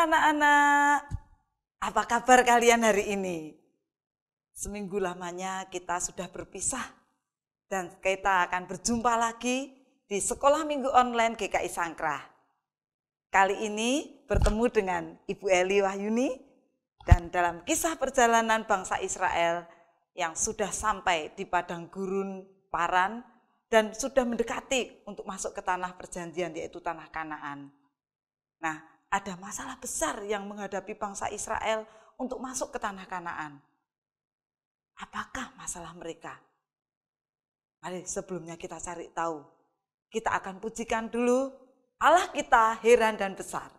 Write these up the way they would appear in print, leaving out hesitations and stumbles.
anak-anak, apa kabar kalian hari ini? Seminggu lamanya kita sudah berpisah dan kita akan berjumpa lagi di Sekolah Minggu Online GKI Sangkrah. Kali ini bertemu dengan Ibu Eli Wahyuni dan dalam kisah perjalanan bangsa Israel yang sudah sampai di padang gurun Paran dan sudah mendekati untuk masuk ke tanah perjanjian, yaitu tanah Kanaan. Nah, ada masalah besar yang menghadapi bangsa Israel untuk masuk ke tanah Kanaan. Apakah masalah mereka? Mari sebelumnya kita cari tahu. Kita akan pujikan dulu Allah kita heran dan besar.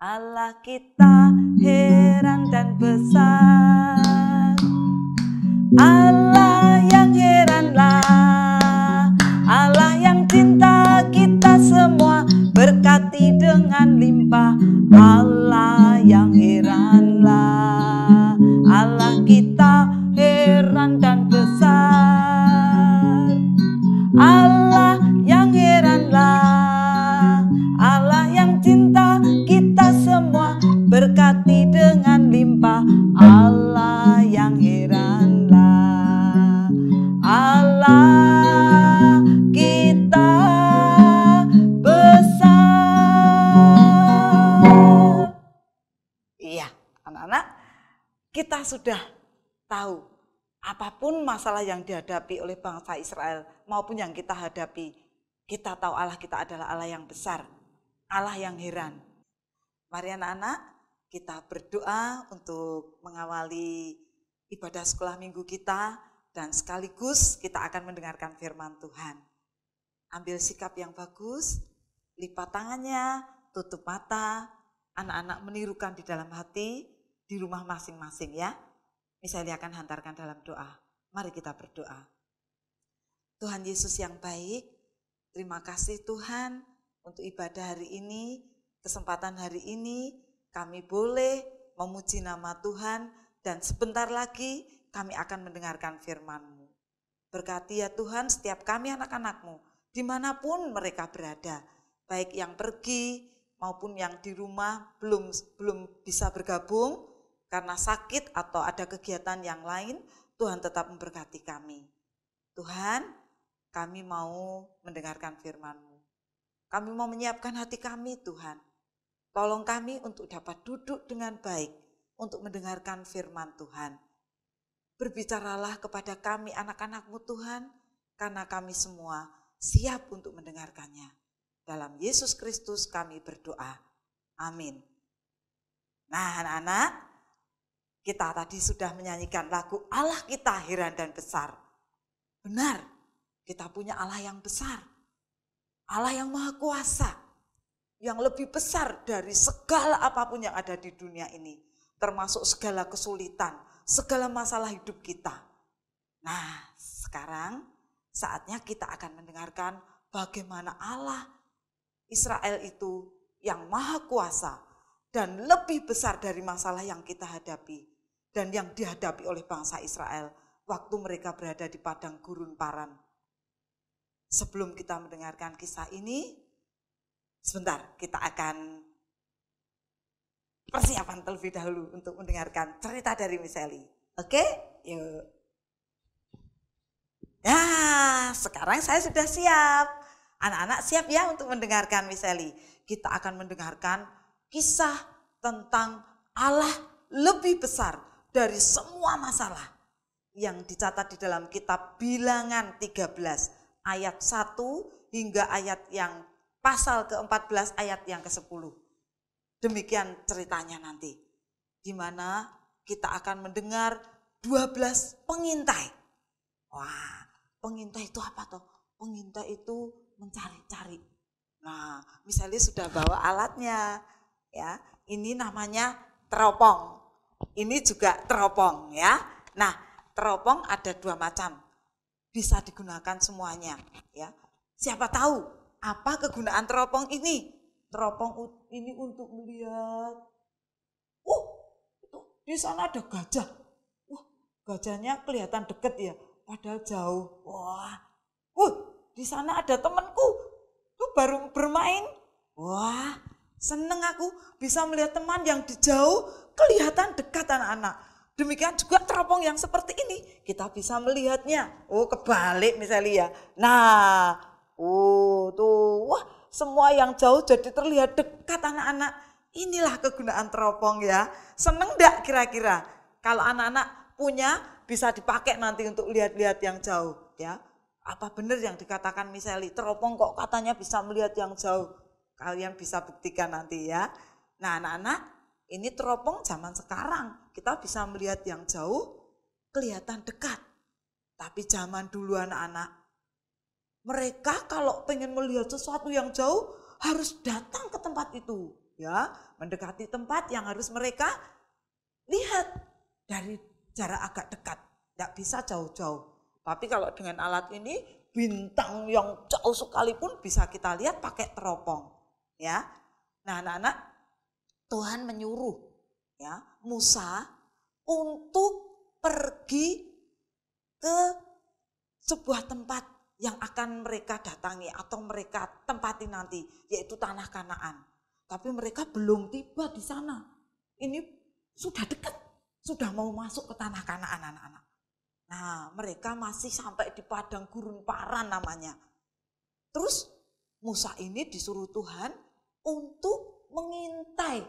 Allah kita heran dan besar, Allah yang heranlah, Allah yang cinta kita semua, berkati dengan limpah. Allah yang heranlah, Allah kita heran dan besar, Allah yang heranlah, Allah yang cinta kita semua, berkati dengan limpah. Allah yang heranlah, Allah kita besar. Iya, anak-anak, kita sudah tahu apapun masalah yang dihadapi oleh bangsa Israel maupun yang kita hadapi, kita tahu Allah kita adalah Allah yang besar, Allah yang heran. Mari anak-anak, kita berdoa untuk mengawali ibadah sekolah minggu kita dan sekaligus kita akan mendengarkan firman Tuhan. Ambil sikap yang bagus, lipat tangannya, tutup mata, anak-anak menirukan di dalam hati, di rumah masing-masing ya. Misalnya akan hantarkan dalam doa. Mari kita berdoa. Tuhan Yesus yang baik, terima kasih Tuhan untuk ibadah hari ini, kesempatan hari ini kami boleh memuji nama Tuhan dan sebentar lagi kami akan mendengarkan firman-Mu. Berkati ya Tuhan setiap kami anak-anak-Mu, dimanapun mereka berada, baik yang pergi maupun yang di rumah belum bisa bergabung karena sakit atau ada kegiatan yang lain, Tuhan tetap memberkati kami. Tuhan, kami mau mendengarkan firman-Mu. Kami mau menyiapkan hati kami Tuhan. Tolong kami untuk dapat duduk dengan baik untuk mendengarkan firman Tuhan. Berbicaralah kepada kami anak-anak-Mu Tuhan, karena kami semua siap untuk mendengarkannya. Dalam Yesus Kristus kami berdoa. Amin. Nah anak-anak, kita tadi sudah menyanyikan lagu Allah kita heran dan besar. Benar, kita punya Allah yang besar. Allah yang maha kuasa. Yang lebih besar dari segala apapun yang ada di dunia ini. Termasuk segala kesulitan, segala masalah hidup kita. Nah sekarang saatnya kita akan mendengarkan bagaimana Allah Israel itu yang maha kuasa dan lebih besar dari masalah yang kita hadapi dan yang dihadapi oleh bangsa Israel waktu mereka berada di padang gurun Paran. Sebelum kita mendengarkan kisah ini, sebentar kita akan persiapan terlebih dahulu untuk mendengarkan cerita dari Miss Eli. Oke? Yuk. Nah, sekarang saya sudah siap. Anak-anak siap ya untuk mendengarkan Miss Eli. Kita akan mendengarkan kisah tentang Allah lebih besar dari semua masalah yang dicatat di dalam kitab Bilangan 13 ayat 1 hingga ayat yang pasal ke-14 ayat yang ke-10. Demikian ceritanya nanti. Di mana kita akan mendengar 12 pengintai. Wah, pengintai itu apa toh? Pengintai itu mencari-cari. Nah, misalnya sudah bawa alatnya. Ya, ini namanya teropong. Ini juga teropong ya. Nah, teropong ada dua macam. Bisa digunakan semuanya ya. Siapa tahu apa kegunaan teropong ini? Teropong ini untuk melihat. Itu di sana ada gajah. Gajahnya kelihatan dekat ya, padahal jauh. Di sana ada temanku. Tuh baru bermain. Wah, seneng aku bisa melihat teman yang di jauh kelihatan dekat anak-anak. Demikian juga teropong yang seperti ini, kita bisa melihatnya. Oh, kebalik misalnya ya. Nah, tuh, wah, semua yang jauh jadi terlihat dekat anak-anak. Inilah kegunaan teropong ya. Seneng enggak kira-kira? Kalau anak-anak punya bisa dipakai nanti untuk lihat-lihat yang jauh ya. Apa benar yang dikatakan Miseli, teropong kok katanya bisa melihat yang jauh? Kalian bisa buktikan nanti ya. Nah anak-anak, ini teropong zaman sekarang. Kita bisa melihat yang jauh, kelihatan dekat. Tapi zaman dulu anak-anak, mereka kalau pengen melihat sesuatu yang jauh, harus datang ke tempat itu. Ya, mendekati tempat yang harus mereka lihat dari jarak agak dekat. Tidak bisa jauh-jauh. Tapi kalau dengan alat ini, bintang yang jauh sekalipun bisa kita lihat pakai teropong. Ya, nah anak-anak, Tuhan menyuruh ya Musa untuk pergi ke sebuah tempat yang akan mereka datangi atau mereka tempati nanti, yaitu tanah Kanaan. Tapi mereka belum tiba di sana. Ini sudah dekat, sudah mau masuk ke tanah Kanaan anak-anak. Nah, mereka masih sampai di padang gurun Paran namanya. Terus Musa ini disuruh Tuhan untuk mengintai,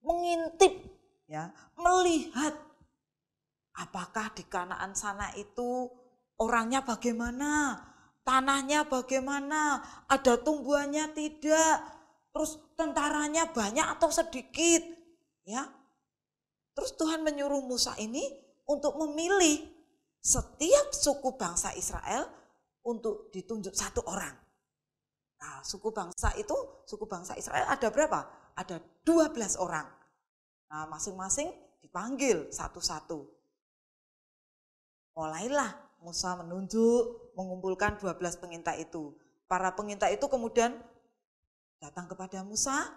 mengintip, ya, melihat apakah di Kanaan sana itu orangnya bagaimana, tanahnya bagaimana, ada tumbuhannya tidak, terus tentaranya banyak atau sedikit, ya. Terus Tuhan menyuruh Musa ini untuk memilih setiap suku bangsa Israel untuk ditunjuk satu orang. Nah, suku bangsa Israel ada berapa? Ada 12 orang. Nah, masing-masing dipanggil satu-satu. Mulailah Musa menunjuk, mengumpulkan 12 pengintai itu. Para pengintai itu kemudian datang kepada Musa,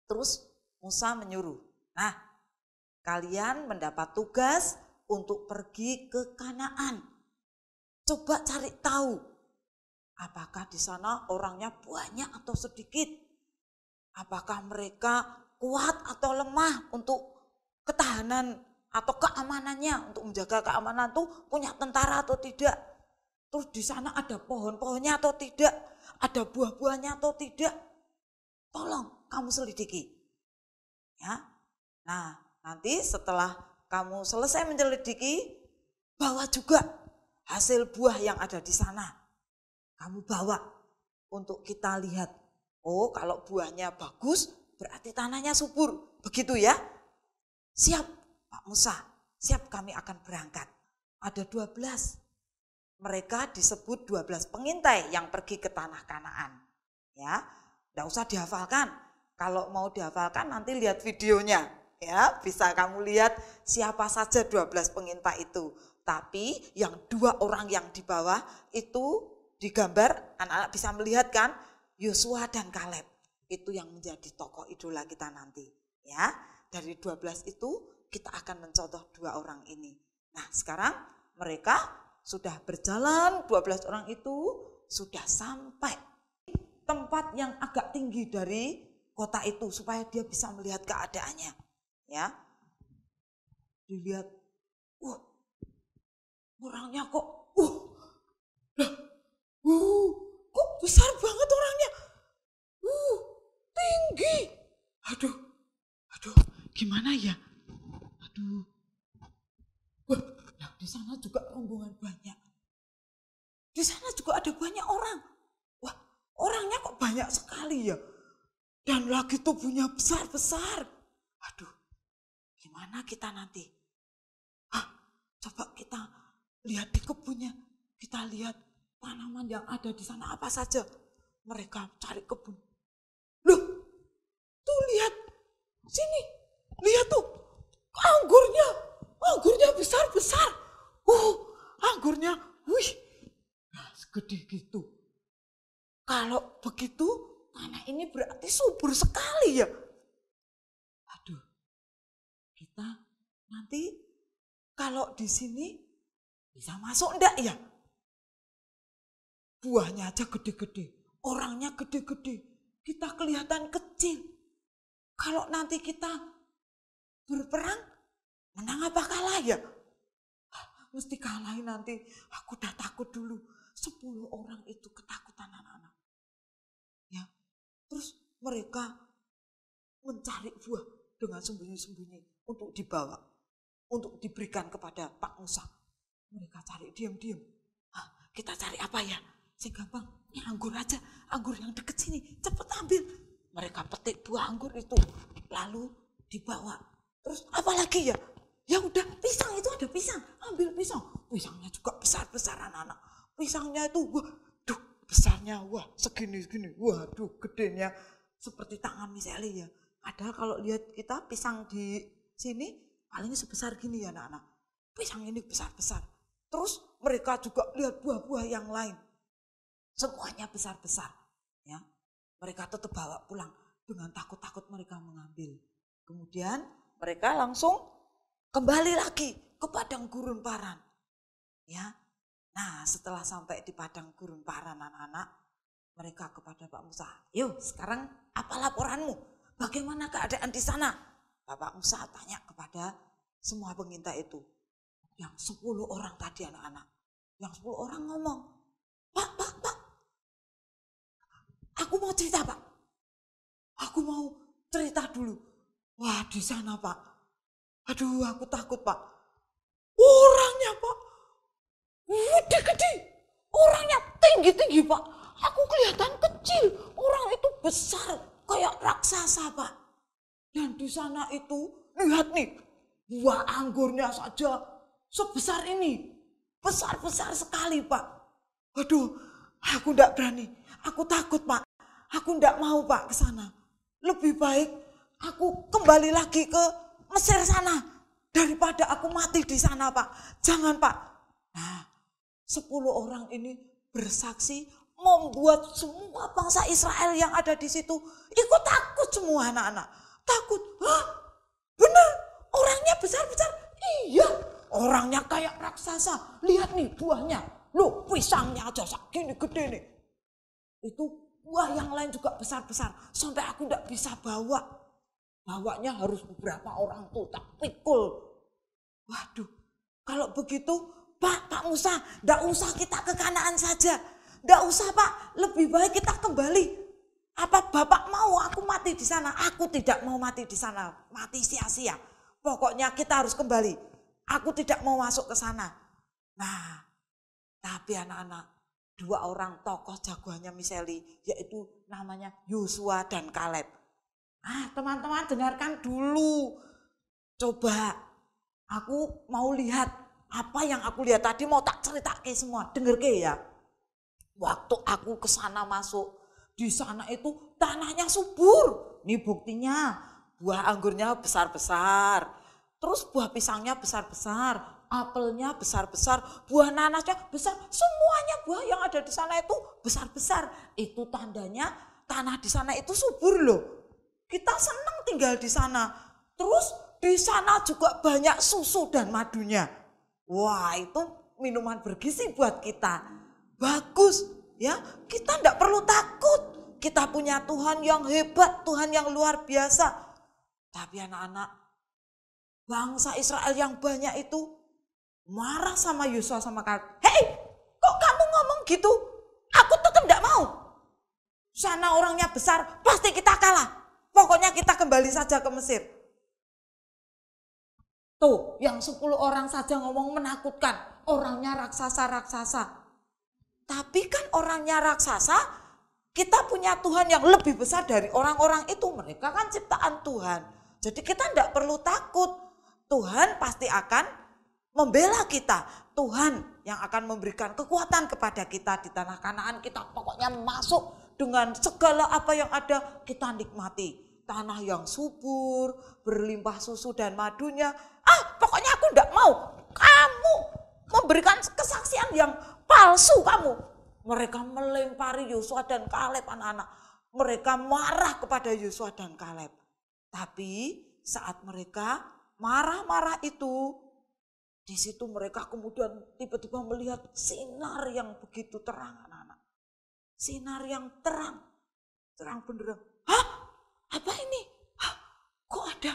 terus Musa menyuruh, nah kalian mendapat tugas untuk pergi ke Kanaan. Coba cari tahu. Apakah di sana orangnya banyak atau sedikit? Apakah mereka kuat atau lemah untuk ketahanan atau keamanannya, untuk menjaga keamanan itu punya tentara atau tidak? Terus di sana ada pohon-pohonnya atau tidak? Ada buah-buahnya atau tidak? Tolong kamu selidiki. Ya. Nah, nanti setelah kamu selesai menyelidiki, bawa juga hasil buah yang ada di sana. Kamu bawa untuk kita lihat. Oh, kalau buahnya bagus berarti tanahnya subur. Begitu ya. Siap Pak Musa, siap kami akan berangkat. Ada 12. Mereka disebut 12 pengintai yang pergi ke tanah Kanaan. Ya, enggak usah dihafalkan. Kalau mau dihafalkan nanti lihat videonya. Ya, bisa kamu lihat siapa saja 12 pengintai itu. Tapi yang 2 orang yang di bawah itu digambar, anak-anak bisa melihat kan, Yosua dan Kaleb. Itu yang menjadi tokoh idola kita nanti. Ya, dari 12 itu kita akan mencontoh 2 orang ini. Nah, sekarang mereka sudah berjalan, 12 orang itu sudah sampai tempat yang agak tinggi dari kota itu supaya dia bisa melihat keadaannya. Ya, dilihat, orangnya kok, kok besar banget orangnya, tinggi, aduh, gimana ya, nah di sana juga rombongan banyak, di sana juga ada banyak orang, wah orangnya kok banyak sekali ya, dan lagi tubuhnya besar-besar, aduh, gimana kita nanti, coba kita lihat di kebunnya, kita lihat tanaman yang ada di sana apa saja. Mereka cari kebun. Loh, tuh lihat, sini, lihat tuh, anggurnya besar-besar. Anggurnya, nah, segede gitu. Kalau begitu, tanah ini berarti subur sekali ya. Aduh, kita nanti kalau di sini bisa masuk enggak ya? Buahnya aja gede-gede, orangnya gede-gede. kita kelihatan kecil. Kalau nanti kita berperang, menang apa kalah ya? Mesti kalahin nanti. Aku udah takut dulu. 10 orang itu ketakutan anak-anak. Ya, terus mereka mencari buah dengan sembunyi-sembunyi untuk dibawa, untuk diberikan kepada Pak Musa. Mereka cari diam-diam. Kita cari apa ya? Sing gampang, ya anggur aja, anggur yang deket sini, cepet ambil. Mereka petik buah anggur itu, lalu dibawa. Terus apa lagi ya? Ya udah, pisang itu ada pisang, ambil pisang. Pisangnya juga besar-besar anak-anak. Pisangnya itu, waduh besarnya, wah segini-segini, waduh gedenya seperti tangan Miseli ya. Padahal kalau lihat kita pisang di sini paling sebesar gini ya anak-anak. Pisang ini besar-besar. Terus mereka juga lihat buah-buah yang lain. Semuanya besar-besar. Ya, mereka tetap bawa pulang dengan takut-takut mereka mengambil. Kemudian mereka langsung kembali lagi ke padang gurun paran. Ya. Nah, setelah sampai di padang gurun paran anak-anak, mereka kepada Pak Musa, "Yuk, sekarang apa laporanmu? Bagaimana keadaan di sana?" Bapak Musa tanya kepada semua pengintai itu. Yang 10 orang tadi anak-anak. Yang 10 orang ngomong, Pak, aku mau cerita Pak. Aku mau cerita dulu. Wah, di sana Pak. Aduh, aku takut Pak. Orangnya Pak, gede-gede. Orangnya tinggi-tinggi Pak. Aku kelihatan kecil. Orang itu besar kayak raksasa Pak. Dan di sana itu, lihat nih, buah anggurnya saja sebesar ini. Besar-besar sekali Pak. Aduh, aku enggak berani. Aku takut Pak. Aku enggak mau Pak ke sana. Lebih baik aku kembali lagi ke Mesir sana. Daripada aku mati di sana Pak. Jangan Pak. Nah, 10 orang ini bersaksi membuat semua bangsa Israel yang ada di situ ikut takut semua anak-anak. Takut. Hah? Benar, orangnya besar-besar. Iya, orangnya kayak raksasa. Lihat nih buahnya. Loh, pisangnya aja segini gede nih. Itu buah yang lain juga besar-besar. Sampai aku enggak bisa bawa. Bawanya harus beberapa orang tuh tak pikul. Waduh, kalau begitu Pak Musa, enggak usah kita ke Kanaan saja. Enggak usah Pak, lebih baik kita kembali. Apa Bapak mau aku mati di sana? Aku tidak mau mati di sana, mati sia-sia. Pokoknya kita harus kembali. Aku tidak mau masuk ke sana. Nah, tapi anak-anak, 2 orang tokoh jagoannya Miseli, yaitu namanya Yosua dan Kaleb. Teman-teman dengarkan dulu. Coba, aku mau lihat apa yang aku lihat tadi, mau tak ceritake semua. Dengar ke ya. Waktu aku ke sana masuk, di sana itu tanahnya subur. Ini buktinya, buah anggurnya besar-besar. Terus buah pisangnya besar-besar, apelnya besar-besar, buah nanasnya besar. Semuanya buah yang ada di sana itu besar-besar. Itu tandanya tanah di sana itu subur loh. Kita senang tinggal di sana. Terus di sana juga banyak susu dan madunya. Wah, itu minuman bergizi buat kita. Bagus ya, kita enggak perlu takut. Kita punya Tuhan yang hebat, Tuhan yang luar biasa. Tapi anak-anak, bangsa Israel yang banyak itu marah sama Yosua sama Kaleb. Hei, kok kamu ngomong gitu? Aku tetap enggak mau. Sana orangnya besar, pasti kita kalah. Pokoknya kita kembali saja ke Mesir. Tuh, yang 10 orang saja ngomong menakutkan. Orangnya raksasa-raksasa. Tapi kan orangnya raksasa, kita punya Tuhan yang lebih besar dari orang-orang itu. Mereka kan ciptaan Tuhan. Jadi kita tidak perlu takut. Tuhan pasti akan membela kita. Tuhan yang akan memberikan kekuatan kepada kita di tanah Kanaan. Kita pokoknya masuk dengan segala apa yang ada, kita nikmati. Tanah yang subur, berlimpah susu dan madunya. Pokoknya aku enggak mau. Kamu memberikan kesaksian yang palsu kamu. Mereka melempari Yosua dan Kaleb anak-anak. Mereka marah kepada Yosua dan Kaleb. Tapi saat mereka marah-marah itu, di situ mereka kemudian tiba-tiba melihat sinar yang begitu terang anak-anak. Sinar yang terang. Terang benderang. Hah? Apa ini? Hah? Kok ada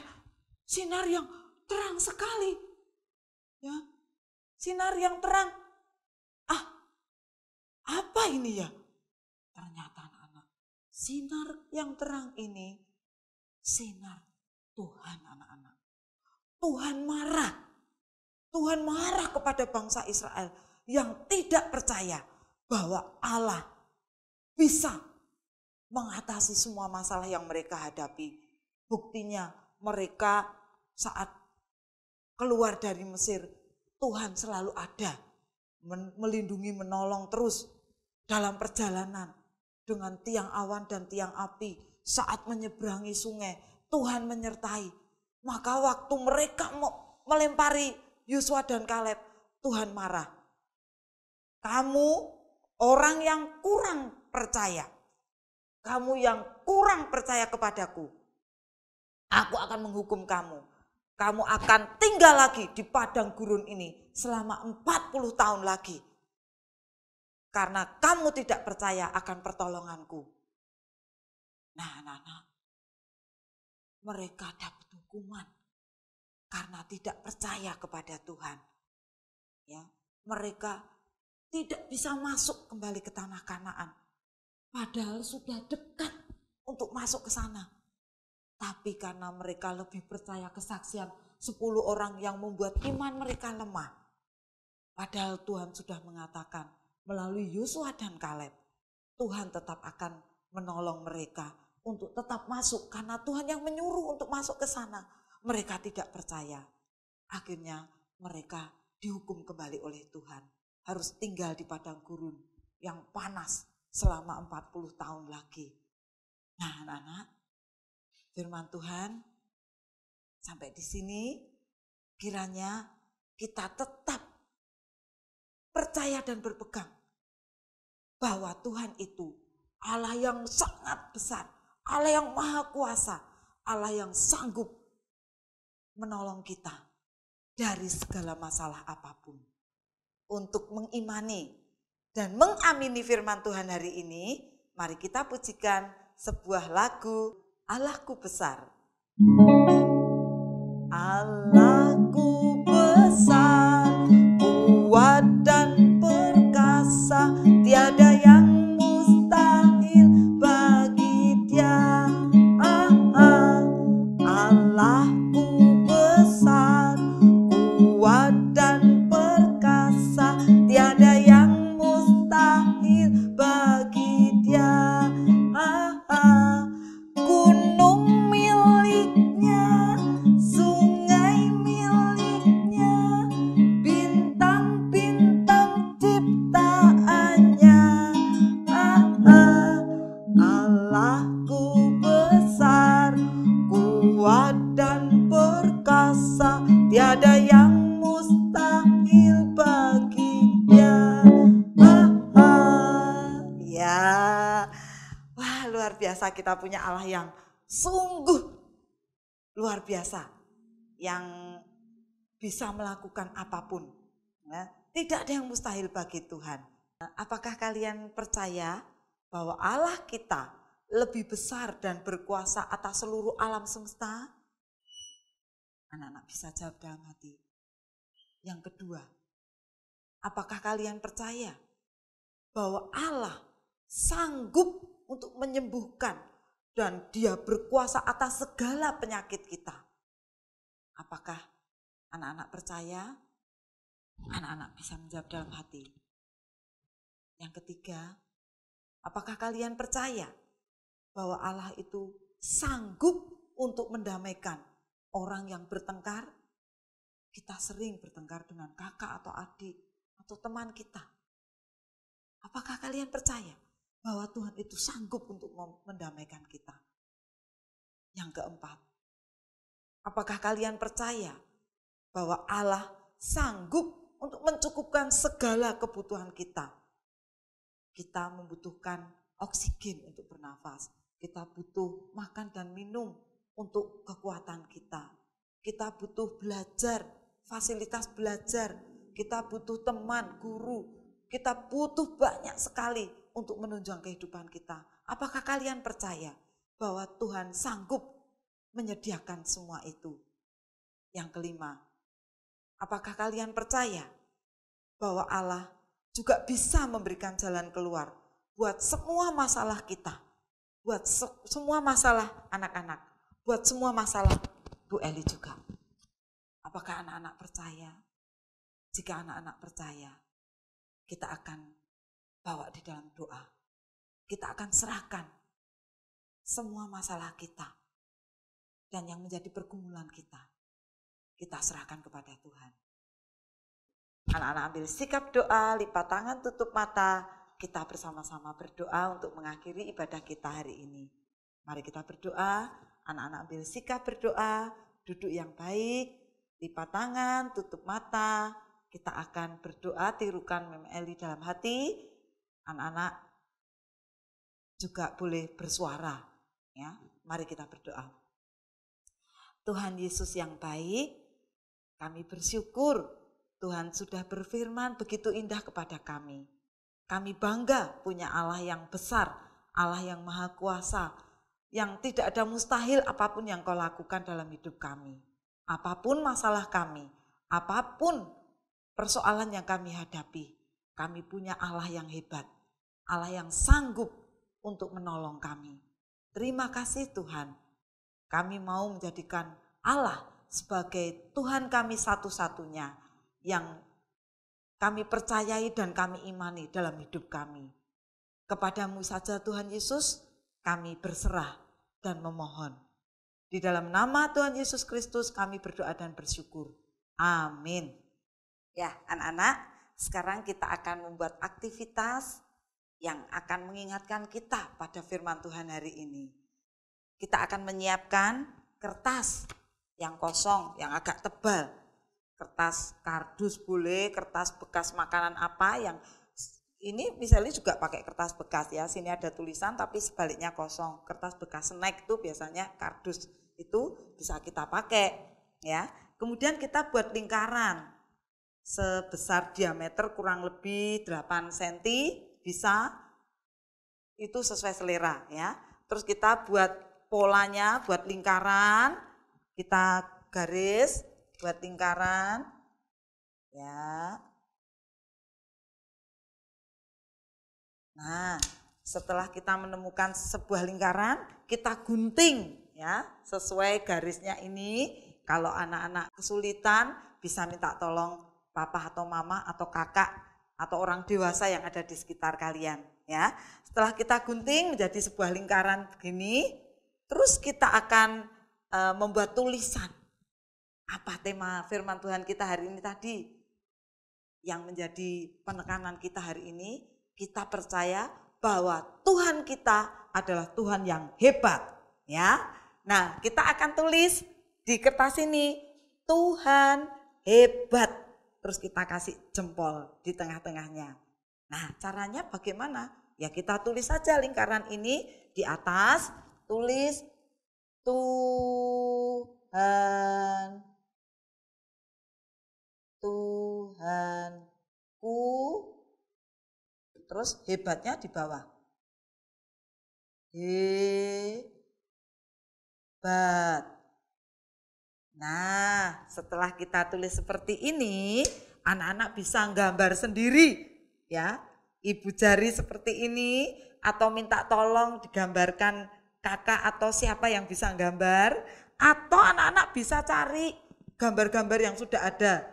sinar yang terang sekali? Ya, sinar yang terang. Ah, apa ini ya? Ternyata anak-anak, sinar yang terang ini sinar Tuhan anak-anak. Tuhan marah. Tuhan marah kepada bangsa Israel yang tidak percaya bahwa Allah bisa mengatasi semua masalah yang mereka hadapi. Buktinya mereka saat keluar dari Mesir, Tuhan selalu ada, melindungi, menolong terus dalam perjalanan dengan tiang awan dan tiang api. Saat menyeberangi sungai, Tuhan menyertai. Maka waktu mereka melempari Yosua dan Kaleb, Tuhan marah. Kamu orang yang kurang percaya. Kamu yang kurang percaya kepadaku. Aku akan menghukum kamu. Kamu akan tinggal lagi di padang gurun ini selama 40 tahun lagi. Karena kamu tidak percaya akan pertolonganku. Nah, anak-anak, mereka dapat hukuman karena tidak percaya kepada Tuhan. Ya, mereka tidak bisa masuk kembali ke tanah Kanaan. Padahal sudah dekat untuk masuk ke sana. Tapi karena mereka lebih percaya kesaksian 10 orang yang membuat iman mereka lemah. Padahal Tuhan sudah mengatakan melalui Yosua dan Kaleb, Tuhan tetap akan menolong mereka untuk tetap masuk. Karena Tuhan yang menyuruh untuk masuk ke sana. Mereka tidak percaya. Akhirnya mereka dihukum kembali oleh Tuhan. Harus tinggal di padang gurun yang panas selama 40 tahun lagi. Nah, anak-anak, firman Tuhan sampai di sini kiranya kita tetap percaya dan berpegang bahwa Tuhan itu Allah yang sangat besar, Allah yang maha kuasa, Allah yang sanggup menolong kita dari segala masalah apapun. Untuk mengimani dan mengamini firman Tuhan hari ini, mari kita pujikan sebuah lagu Allahku Besar. Allahku besar, kuat dan perkasa, tiada yang mustahil bagi Dia. Allahku besar, kuat dan perkasa, tiada yang mustahil bagi Dia. Gunung miliknya, sungai miliknya, bintang-bintang ciptaannya. Allahku besar, kuat dan perkasa, tiada yang mustahil bagi Dia. Ya, wah luar biasa, kita punya Allah yang sungguh luar biasa, yang bisa melakukan apapun. Nah, tidak ada yang mustahil bagi Tuhan. Apakah kalian percaya bahwa Allah kita lebih besar dan berkuasa atas seluruh alam semesta? Anak-anak bisa jawab dalam hati. Yang kedua, apakah kalian percaya bahwa Allah sanggup untuk menyembuhkan dan Dia berkuasa atas segala penyakit kita? Apakah anak-anak percaya? Anak-anak bisa menjawab dalam hati. Yang ketiga, apakah kalian percaya bahwa Allah itu sanggup untuk mendamaikan orang yang bertengkar? Kita sering bertengkar dengan kakak atau adik atau teman kita. Apakah kalian percaya bahwa Tuhan itu sanggup untuk mendamaikan kita? Yang keempat, apakah kalian percaya bahwa Allah sanggup untuk mencukupkan segala kebutuhan kita? Kita membutuhkan oksigen untuk bernafas. Kita butuh makan dan minum untuk kekuatan kita. Kita butuh belajar, fasilitas belajar. Kita butuh teman, guru. Kita butuh banyak sekali untuk menunjang kehidupan kita. Apakah kalian percaya bahwa Tuhan sanggup menyediakan semua itu? Yang kelima, apakah kalian percaya bahwa Allah juga bisa memberikan jalan keluar buat semua masalah kita, buat semua masalah anak-anak, buat semua masalah Bu Eli juga? Apakah anak-anak percaya? Jika anak-anak percaya, kita akan bawa di dalam doa. Kita akan serahkan semua masalah kita dan yang menjadi pergumulan kita serahkan kepada Tuhan. Anak-anak ambil sikap doa, lipat tangan, tutup mata. Kita bersama-sama berdoa untuk mengakhiri ibadah kita hari ini. Mari kita berdoa, anak-anak ambil sikap berdoa, duduk yang baik, lipat tangan, tutup mata. Kita akan berdoa, tirukan Mem Eli dalam hati. Anak-anak juga boleh bersuara, ya. Mari kita berdoa. Tuhan Yesus yang baik, kami bersyukur Tuhan sudah berfirman begitu indah kepada kami. Kami bangga punya Allah yang besar, Allah yang maha kuasa, yang tidak ada mustahil apapun yang Kau lakukan dalam hidup kami. Apapun masalah kami, apapun persoalan yang kami hadapi, kami punya Allah yang hebat, Allah yang sanggup untuk menolong kami. Terima kasih Tuhan. Kami mau menjadikan Allah sebagai Tuhan kami satu-satunya yang kami percayai dan kami imani dalam hidup kami. Kepadamu saja Tuhan Yesus kami berserah dan memohon. Di dalam nama Tuhan Yesus Kristus kami berdoa dan bersyukur. Amin. Ya anak-anak, sekarang kita akan membuat aktivitas yang akan mengingatkan kita pada firman Tuhan hari ini. Kita akan menyiapkan kertas yang kosong, yang agak tebal. Kertas kardus boleh, kertas bekas makanan apa yang ini misalnya juga pakai kertas bekas ya. Sini ada tulisan tapi sebaliknya kosong. Kertas bekas snack itu biasanya kardus itu bisa kita pakai ya. Kemudian kita buat lingkaran sebesar diameter kurang lebih 8 cm bisa, itu sesuai selera ya. Terus kita buat polanya, buat lingkaran, kita garis, buat lingkaran ya. Nah, setelah kita menemukan sebuah lingkaran, kita gunting ya, sesuai garisnya ini. Kalau anak-anak kesulitan bisa minta tolong papa atau mama atau kakak atau orang dewasa yang ada di sekitar kalian ya. Setelah kita gunting menjadi sebuah lingkaran begini, terus kita akan membuat tulisan. Apa tema firman Tuhan kita hari ini tadi? Yang menjadi penekanan kita hari ini, kita percaya bahwa Tuhan kita adalah Tuhan yang hebat ya. Nah, kita akan tulis di kertas ini, Tuhan hebat. Terus kita kasih jempol di tengah-tengahnya. Nah, caranya bagaimana? Ya kita tulis saja lingkaran ini di atas, tulis Tuhan, Tuhanku, terus hebatnya di bawah. Hebat. Nah, setelah kita tulis seperti ini, anak-anak bisa gambar sendiri ya. Ibu jari seperti ini atau minta tolong digambarkan kakak atau siapa yang bisa gambar, atau anak-anak bisa cari gambar-gambar yang sudah ada.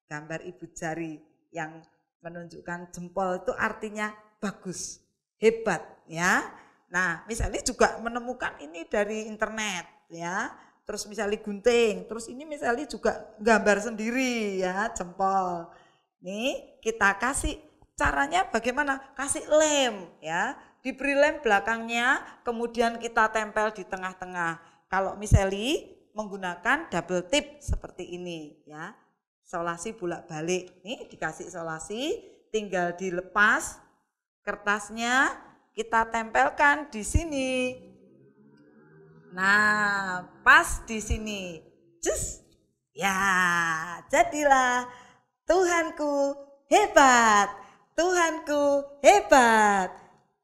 Gambar ibu jari yang menunjukkan jempol itu artinya bagus, hebat ya. Nah, misalnya juga menemukan ini dari internet ya. Terus misalnya gunting, terus ini misalnya juga gambar sendiri ya, jempol. Nih kita kasih, caranya bagaimana? Kasih lem ya, diberi lem belakangnya, kemudian kita tempel di tengah-tengah. Kalau misalnya menggunakan double tip seperti ini ya, solasi bolak-balik. Nih dikasih solasi, tinggal dilepas kertasnya, kita tempelkan di sini. Nah, pas di sini. Cus. Ya, jadilah Tuhanku hebat. Tuhanku hebat.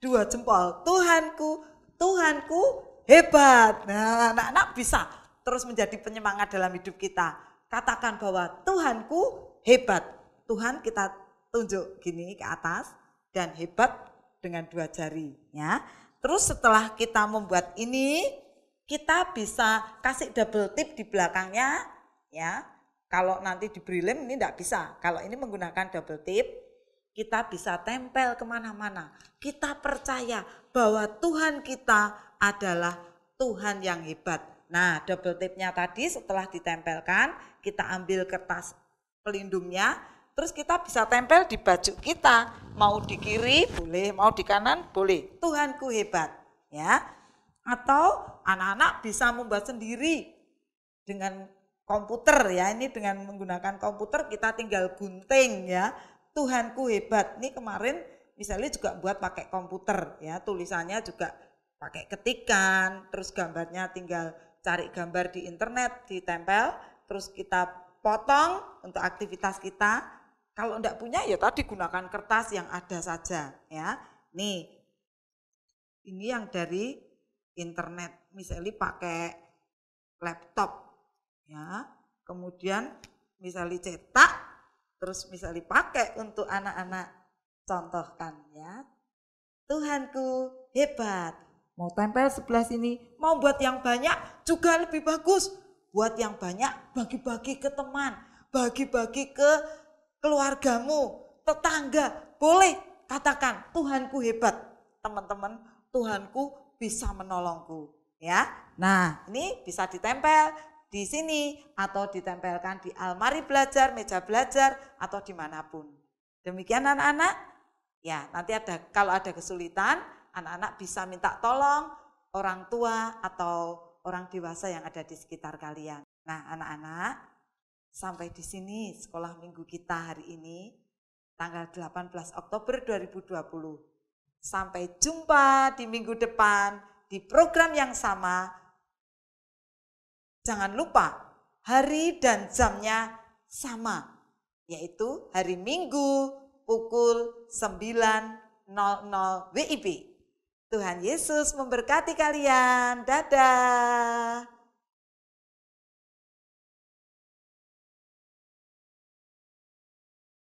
2 jempol. Tuhanku, Tuhanku hebat. Nah, anak-anak bisa terus menjadi penyemangat dalam hidup kita. Katakan bahwa Tuhanku hebat. Tuhan kita tunjuk gini ke atas dan hebat dengan 2 jari. Ya. Terus setelah kita membuat ini, kita bisa kasih double tip di belakangnya. Ya. Kalau nanti di Braille ini tidak bisa. Kalau ini menggunakan double tip, kita bisa tempel kemana-mana. Kita percaya bahwa Tuhan kita adalah Tuhan yang hebat. Nah, double tipnya tadi setelah ditempelkan, kita ambil kertas pelindungnya, terus kita bisa tempel di baju kita. Mau di kiri boleh, mau di kanan boleh. Tuhanku hebat, ya. Atau anak-anak bisa membuat sendiri dengan komputer ya. Ini dengan menggunakan komputer kita tinggal gunting ya. Tuhanku hebat. Ini kemarin misalnya juga buat pakai komputer ya. Tulisannya juga pakai ketikan, terus gambarnya tinggal cari gambar di internet, ditempel, terus kita potong untuk aktivitas kita. Kalau enggak punya ya tadi gunakan kertas yang ada saja ya. Nih, ini yang dari internet, misalnya pakai laptop ya. Kemudian misalnya cetak, terus misalnya pakai untuk anak-anak contohkan ya. Tuhanku hebat. Mau tempel sebelah sini, mau buat yang banyak juga lebih bagus. Buat yang banyak, bagi-bagi ke teman, bagi-bagi ke keluargamu, tetangga. Boleh katakan, Tuhanku hebat. Teman-teman, Tuhanku bisa menolongku. Ya, nah ini bisa ditempel di sini atau ditempelkan di almari belajar, meja belajar, atau dimanapun. Demikian anak-anak. Ya, nanti kalau ada kesulitan, anak-anak bisa minta tolong orang tua atau orang dewasa yang ada di sekitar kalian. Nah, anak-anak, sampai di sini sekolah minggu kita hari ini, tanggal 18 Oktober 2020. Sampai jumpa di minggu depan di program yang sama. Jangan lupa, hari dan jamnya sama, yaitu hari Minggu pukul 9.00 WIB. Tuhan Yesus memberkati kalian. Dadah.